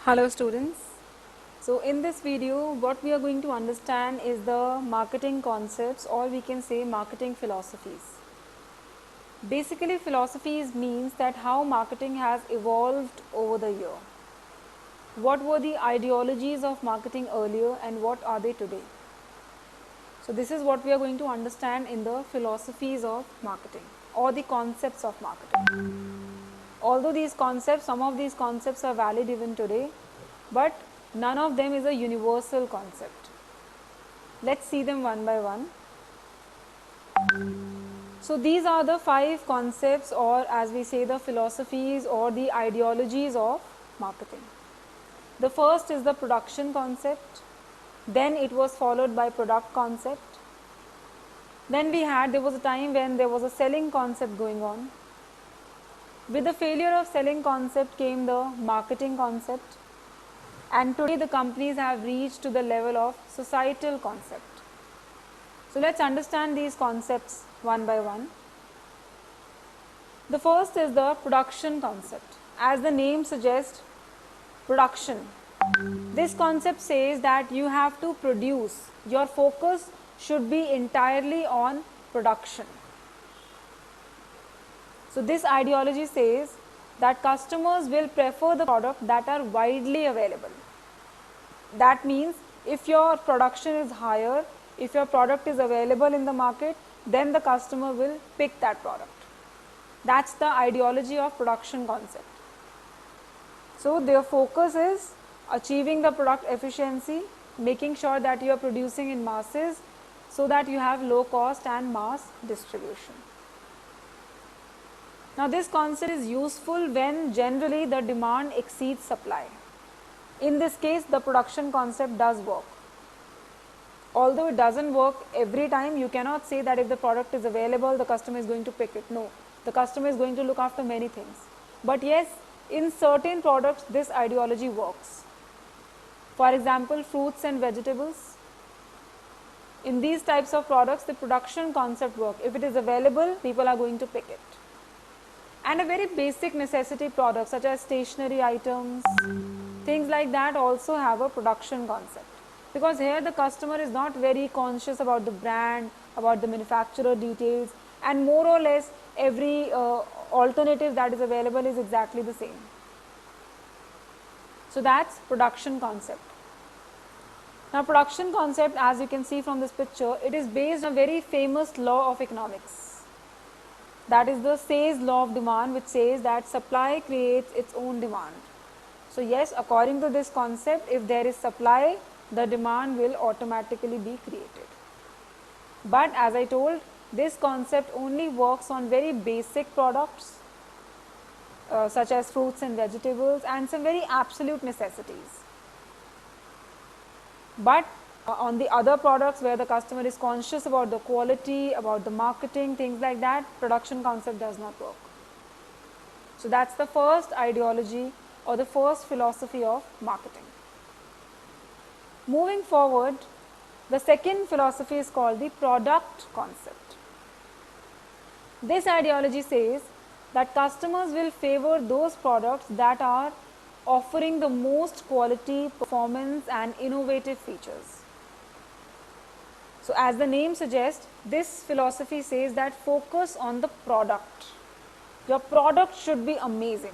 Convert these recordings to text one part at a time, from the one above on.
Hello students. So in this video what we are going to understand is the marketing concepts, or we can say marketing philosophies. Basically philosophies means that how marketing has evolved over the year. What were the ideologies of marketing earlier and what are they today? So this is what we are going to understand in the philosophies of marketing or the concepts of marketing. Although these concepts, some of these concepts are valid even today, but none of them is a universal concept. Let's see them one by one. So these are the 5 concepts, or as we say, the philosophies or the ideologies of marketing. The first is the production concept, then it was followed by product concept. Then there was a time when there was a selling concept going on. With the failure of selling concept came the marketing concept, and today the companies have reached to the level of societal concept. So let's understand these concepts one by one. The first is the production concept. As the name suggests, production. This concept says that you have to produce. Your focus should be entirely on production. So this ideology says that customers will prefer the product that are widely available. That means if your production is higher, if your product is available in the market, then the customer will pick that product. That's the ideology of production concept. So their focus is achieving the product efficiency, making sure that you are producing in masses so that you have low cost and mass distribution. Now this concept is useful when generally the demand exceeds supply. In this case, the production concept does work. Although it doesn't work every time, you cannot say that if the product is available, the customer is going to pick it. No, the customer is going to look after many things. But yes, in certain products, this ideology works. For example, fruits and vegetables. In these types of products, the production concept works. If it is available, people are going to pick it. And a very basic necessity products such as stationery items, things like that also have a production concept, because here the customer is not very conscious about the brand, about the manufacturer details, and more or less every alternative that is available is exactly the same. So that's production concept. Now production concept, as you can see from this picture, it is based on a very famous law of economics. That is the Say's law of demand, which says that supply creates its own demand. So yes, according to this concept, if there is supply, the demand will automatically be created. But as I told, this concept only works on very basic products such as fruits and vegetables and some very absolute necessities. But on the other products where the customer is conscious about the quality, about the marketing, things like that, production concept does not work. So that's the first ideology or the first philosophy of marketing. Moving forward, the second philosophy is called the product concept. This ideology says that customers will favor those products that are offering the most quality, performance and innovative features. So as the name suggests, this philosophy says that focus on the product. Your product should be amazing.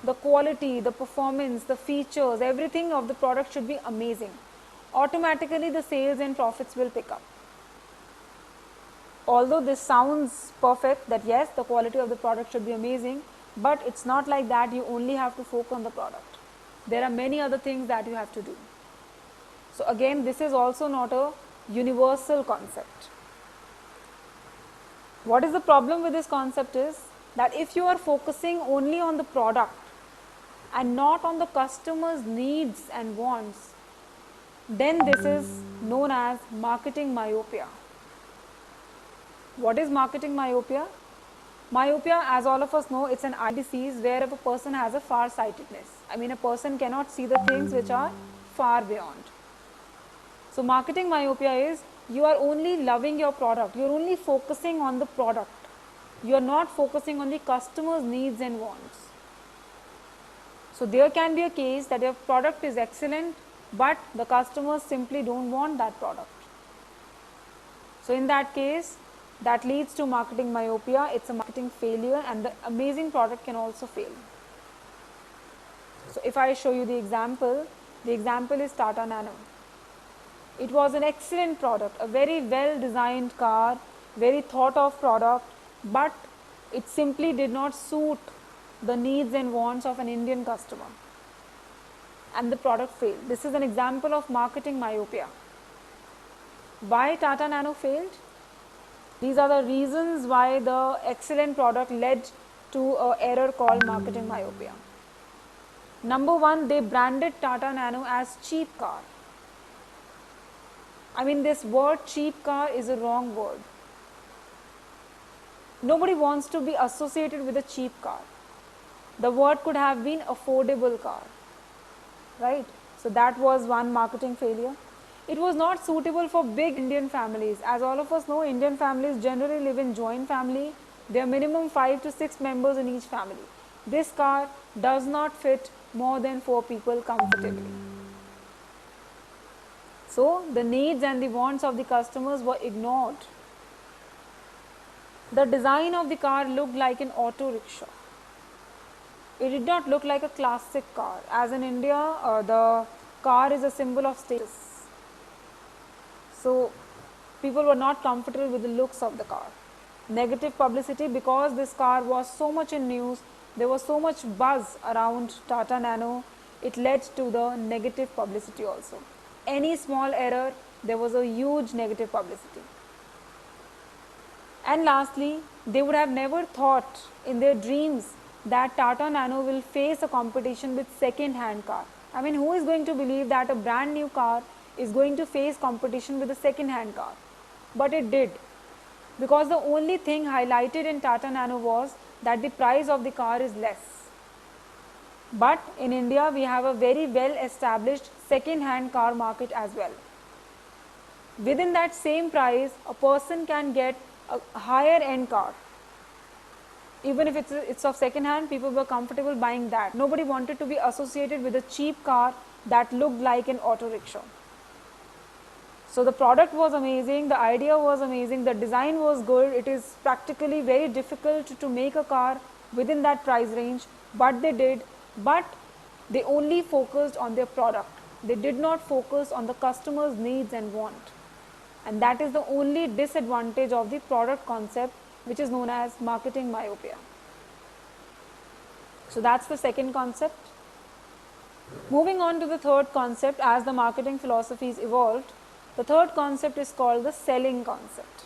The quality, the performance, the features, everything of the product should be amazing. Automatically the sales and profits will pick up. Although this sounds perfect that yes, the quality of the product should be amazing, but it's not like that you only have to focus on the product. There are many other things that you have to do. So again, this is also not a universal concept. What is the problem with this concept is that if you are focusing only on the product and not on the customer's needs and wants, then this is known as marketing myopia. What is marketing myopia? Myopia, as all of us know, it's an eye disease where a person has a far-sightedness. I mean, a person cannot see the things which are far beyond. So marketing myopia is you are only loving your product, you are only focusing on the product, you are not focusing on the customer's needs and wants. So there can be a case that your product is excellent, but the customers simply don't want that product. So in that case, that leads to marketing myopia. It's a marketing failure, and the amazing product can also fail. So if I show you the example is Tata Nano. It was an excellent product, a very well designed car, very thought of product, but it simply did not suit the needs and wants of an Indian customer, and the product failed. This is an example of marketing myopia. Why Tata Nano failed? These are the reasons why the excellent product led to an error called marketing myopia. Number one, they branded Tata Nano as cheap car. I mean, this word cheap car is a wrong word. Nobody wants to be associated with a cheap car. The word could have been affordable car, right? So that was one marketing failure. It was not suitable for big Indian families. As all of us know, Indian families generally live in joint family. There are minimum 5 to 6 members in each family. This car does not fit more than 4 people comfortably. So the needs and the wants of the customers were ignored. The design of the car looked like an auto rickshaw. It did not look like a classic car. As in India, the car is a symbol of status. So people were not comfortable with the looks of the car. Negative publicity, because this car was so much in news, there was so much buzz around Tata Nano, it led to the negative publicity also. Any small error, there was a huge negative publicity. And lastly, they would have never thought in their dreams that Tata Nano will face a competition with second-hand car. I mean, who is going to believe that a brand new car is going to face competition with a second-hand car? But it did, because the only thing highlighted in Tata Nano was that the price of the car is less. But in India, we have a very well established second-hand car market as well. Within that same price, a person can get a higher end car. Even if it's of second hand, people were comfortable buying that. Nobody wanted to be associated with a cheap car that looked like an auto rickshaw. So the product was amazing, the idea was amazing, the design was good. It is practically very difficult to make a car within that price range, but they did. But they only focused on their product. They did not focus on the customer's needs and want. And that is the only disadvantage of the product concept, which is known as marketing myopia. So that's the second concept. Moving on to the third concept, as the marketing philosophies evolved, the third concept is called the selling concept.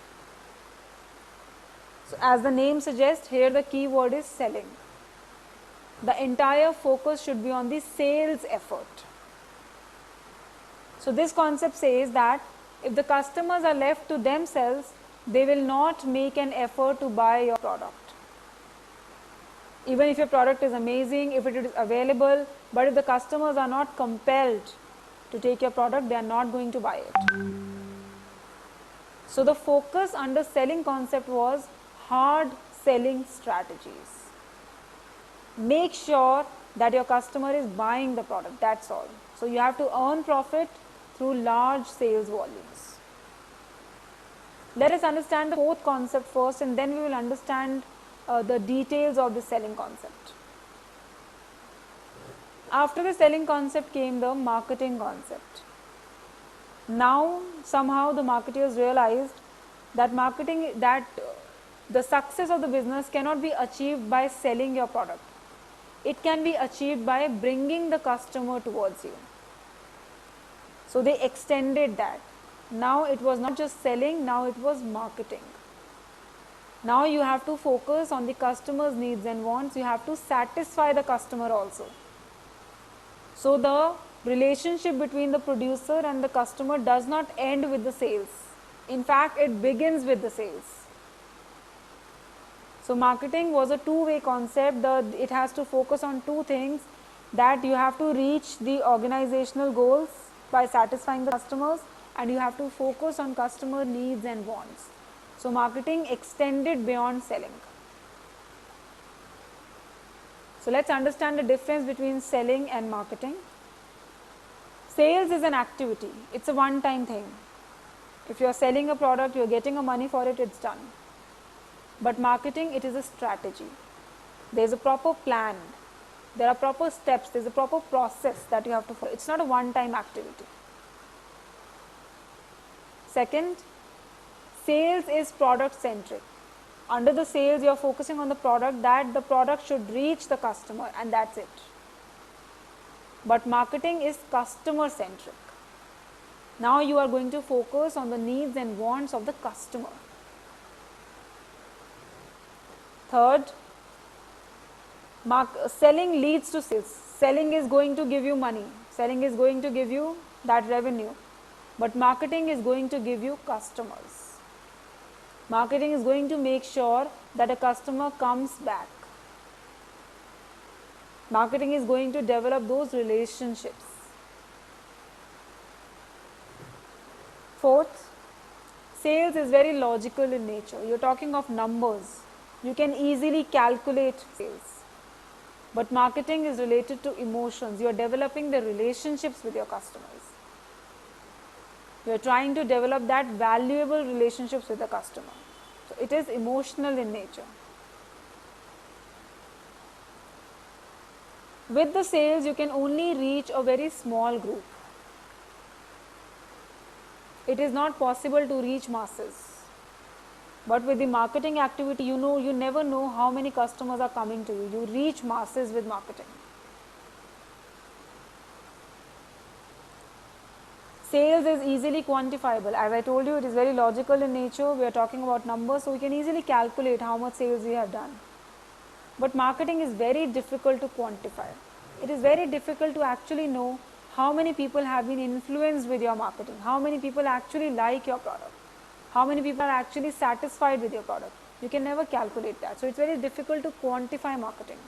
So as the name suggests, here the key word is selling. The entire focus should be on the sales effort. So this concept says that if the customers are left to themselves, they will not make an effort to buy your product. Even if your product is amazing, if it is available, but if the customers are not compelled to take your product, they are not going to buy it. So the focus under selling concept was hard selling strategies. Make sure that your customer is buying the product, that's all. So you have to earn profit through large sales volumes. Let us understand the fourth concept first, and then we will understand the details of the selling concept. After the selling concept came the marketing concept. Now somehow the marketers realized that the success of the business cannot be achieved by selling your product. It can be achieved by bringing the customer towards you. So they extended that. Now it was not just selling, now it was marketing. Now you have to focus on the customer's needs and wants. You have to satisfy the customer also. So the relationship between the producer and the customer does not end with the sales. In fact, it begins with the sales. So marketing was a two-way concept. It has to focus on two things, that you have to reach the organizational goals by satisfying the customers, and you have to focus on customer needs and wants. So marketing extended beyond selling. So let's understand the difference between selling and marketing. Sales is an activity. It's a one-time thing. If you are selling a product, you are getting a money for it, it's done. But marketing, it is a strategy. There's a proper plan. There are proper steps. There's a proper process that you have to follow. It's not a one-time activity. Second, sales is product-centric. Under the sales, you are focusing on the product, that the product should reach the customer, and that's it. But marketing is customer-centric. Now you are going to focus on the needs and wants of the customer. Third, selling leads to sales. Selling is going to give you money. Selling is going to give you that revenue. But marketing is going to give you customers. Marketing is going to make sure that a customer comes back. Marketing is going to develop those relationships. Fourth, sales is very logical in nature. You're talking of numbers. You can easily calculate sales. But marketing is related to emotions. You are developing the relationships with your customers. You are trying to develop that valuable relationships with the customer. So it is emotional in nature. With the sales, you can only reach a very small group. It is not possible to reach masses. But with the marketing activity, you never know how many customers are coming to you. You reach masses with marketing. Sales is easily quantifiable. As I told you, it is very logical in nature. We are talking about numbers, so we can easily calculate how much sales we have done. But marketing is very difficult to quantify. It is very difficult to actually know how many people have been influenced with your marketing, how many people actually like your product, how many people are actually satisfied with your product. You can never calculate that. So it's very difficult to quantify marketing.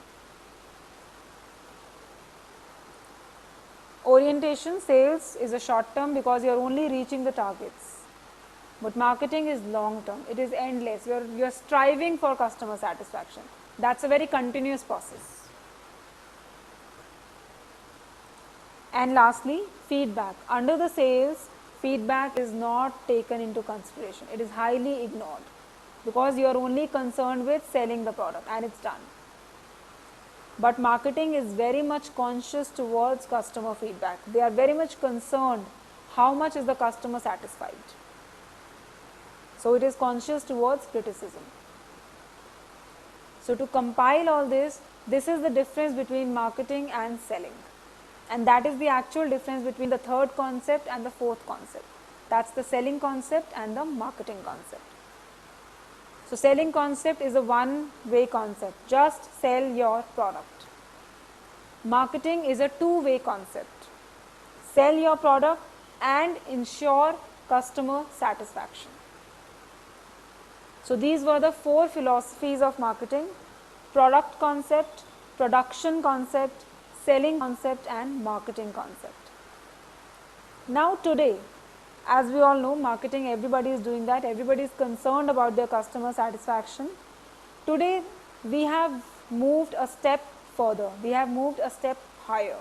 Orientation, sales is a short term because you are only reaching the targets. But marketing is long term. It is endless. You are striving for customer satisfaction. That's a very continuous process. And lastly, feedback. Under the sales, feedback is not taken into consideration. It is highly ignored because you are only concerned with selling the product and it's done. But marketing is very much conscious towards customer feedback. They are very much concerned how much is the customer satisfied. So it is conscious towards criticism. So to compile all this, this is the difference between marketing and selling. And that is the actual difference between the third concept and the fourth concept. That's the selling concept and the marketing concept. So selling concept is a one-way concept. Just sell your product. Marketing is a two-way concept. Sell your product and ensure customer satisfaction. So these were the four philosophies of marketing: product concept, production concept, selling concept and marketing concept. Now today, as we all know, marketing, everybody is doing that. Everybody is concerned about their customer satisfaction. Today, we have moved a step further. We have moved a step higher.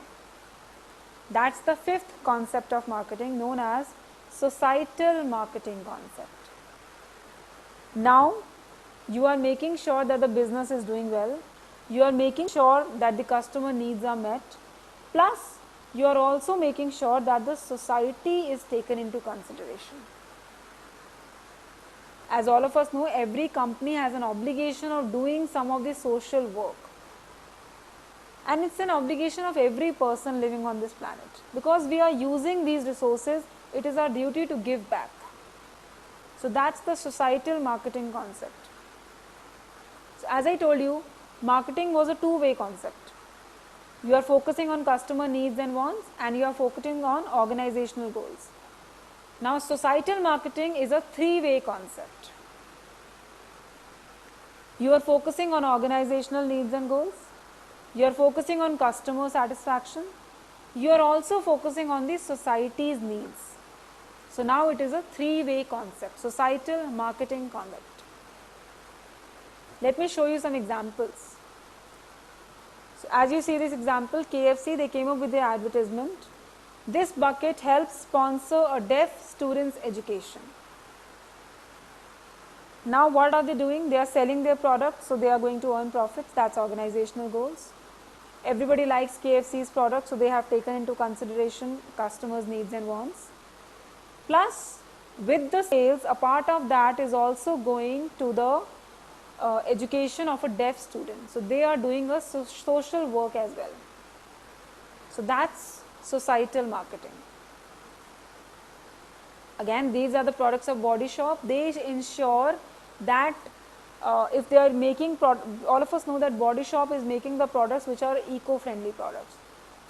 That's the fifth concept of marketing, known as societal marketing concept. Now, you are making sure that the business is doing well. You are making sure that the customer needs are met. Plus, you are also making sure that the society is taken into consideration. As all of us know, every company has an obligation of doing some of the social work. And it's an obligation of every person living on this planet. Because we are using these resources, it is our duty to give back. So that's the societal marketing concept. So as I told you, marketing was a two-way concept. You are focusing on customer needs and wants, and you are focusing on organizational goals. Now, societal marketing is a three-way concept. You are focusing on organizational needs and goals. You are focusing on customer satisfaction. You are also focusing on the society's needs. So now it is a three-way concept, societal marketing concept. Let me show you some examples. So as you see this example, KFC, they came up with their advertisement. This bucket helps sponsor a deaf student's education. Now what are they doing? They are selling their product, so they are going to earn profits. That's organizational goals. Everybody likes KFC's product, so they have taken into consideration customers' needs and wants. Plus, with the sales, a part of that is also going to the education of a deaf student. So they are doing a social work as well. So that's societal marketing. Again, these are the products of Body Shop. They ensure that if they are making, all of us know that Body Shop is making the products which are eco-friendly products.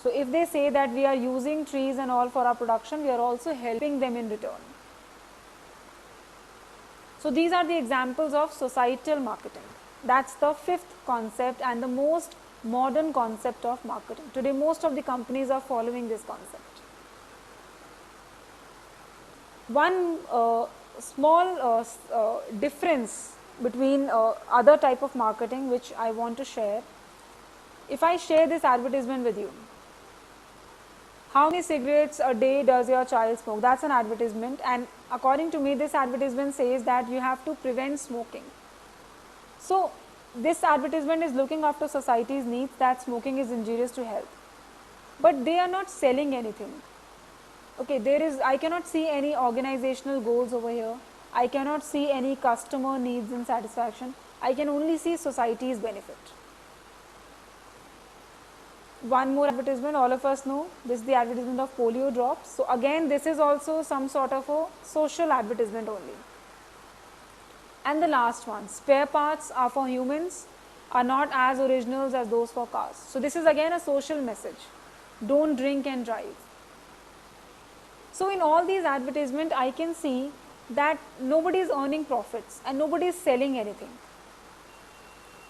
So if they say that we are using trees and all for our production, we are also helping them in return. So these are the examples of societal marketing. That's the fifth concept and the most modern concept of marketing. Today most of the companies are following this concept. One small difference between other type of marketing which I want to share. If I share this advertisement with you, how many cigarettes a day does your child smoke? That's an advertisement, and according to me this advertisement says that you have to prevent smoking. So this advertisement is looking after society's needs, that smoking is injurious to health, but they are not selling anything. Okay, I cannot see any organizational goals over here. I cannot see any customer needs and satisfaction. I can only see society's benefit. One more advertisement, all of us know, this is the advertisement of polio drops. So again, this is also some sort of a social advertisement only. And the last one, spare parts are for humans are not as originals as those for cars. So this is again a social message. Don't drink and drive. So in all these advertisements, I can see that nobody is earning profits and nobody is selling anything.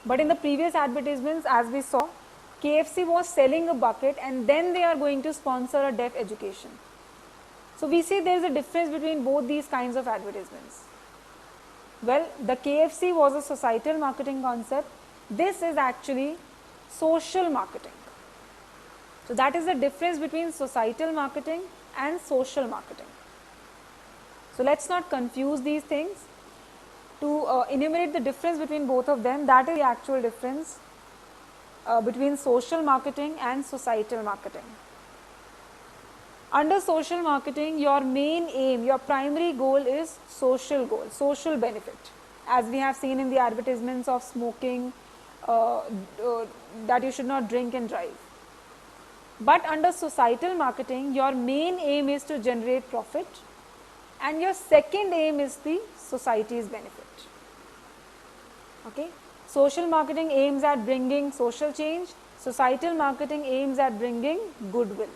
But in the previous advertisements, as we saw, KFC was selling a bucket and then they are going to sponsor a deaf education. So we see there is a difference between both these kinds of advertisements. Well, the KFC was a societal marketing concept. This is actually social marketing. So that is the difference between societal marketing and social marketing. So let's not confuse these things. To enumerate the difference between both of them, that is the actual difference between social marketing and societal marketing. Under social marketing, your main aim, your primary goal is social goal, social benefit, as we have seen in the advertisements of smoking, that you should not drink and drive. But under societal marketing, your main aim is to generate profit and your second aim is the society's benefit. Okay? Social marketing aims at bringing social change, societal marketing aims at bringing goodwill.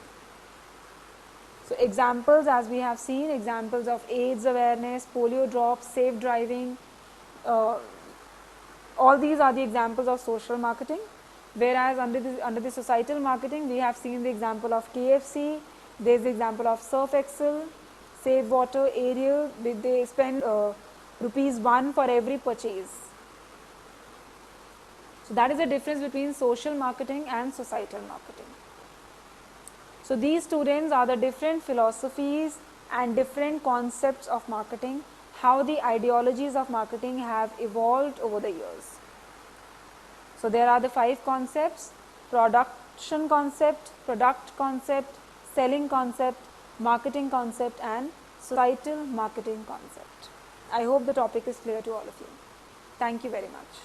So examples, as we have seen, examples of AIDS awareness, polio drops, safe driving, all these are the examples of social marketing. Whereas under the societal marketing, we have seen the example of KFC, there is the example of Surf Excel, Save Water, Ariel, they spend ₹1 for every purchase. So that is the difference between social marketing and societal marketing. So these students are the different philosophies and different concepts of marketing, how the ideologies of marketing have evolved over the years. So there are the 5 concepts: production concept, product concept, selling concept, marketing concept and societal marketing concept. I hope the topic is clear to all of you. Thank you very much.